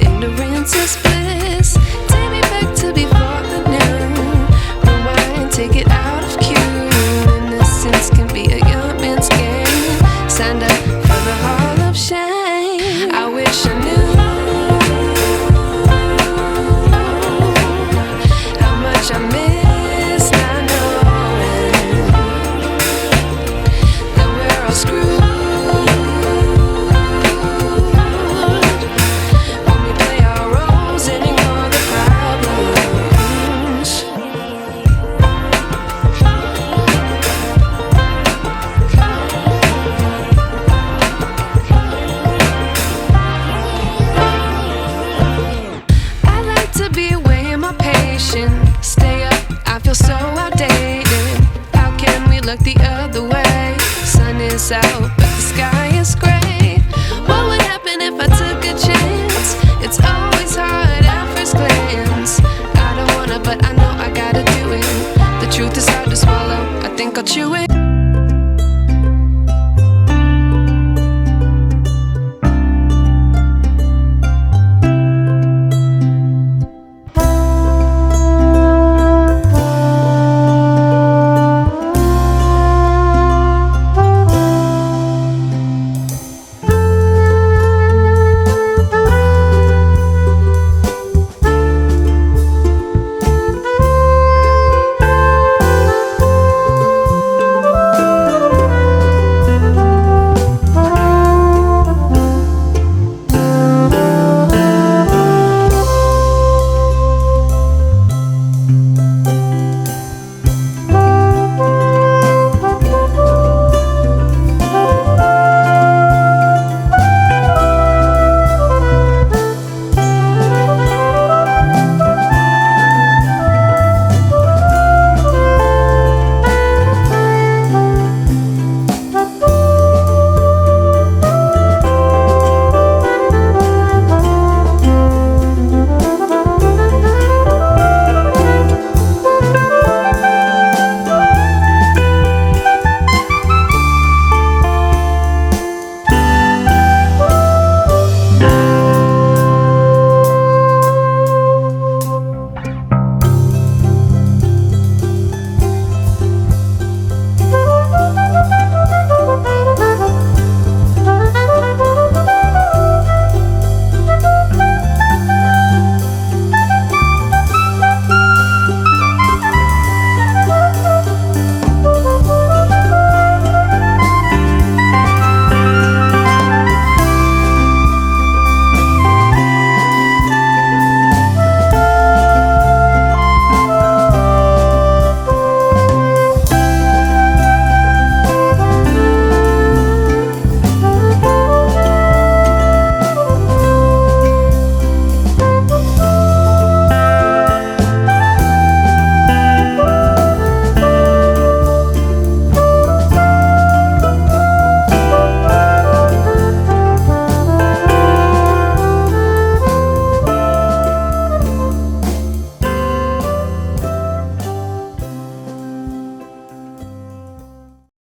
Ignorance is bliss. Take me back to before the noon. Rewind, take it out of cue. Innocence can be a young man's game. Signed up for the hall of shame. I wish I knew how much I miss not knowing that we're all screwed. When we play our roles and ignore the problems. I like to be away in my patience. Stay up, I feel so outdated. How can we look the other way? Sun is out,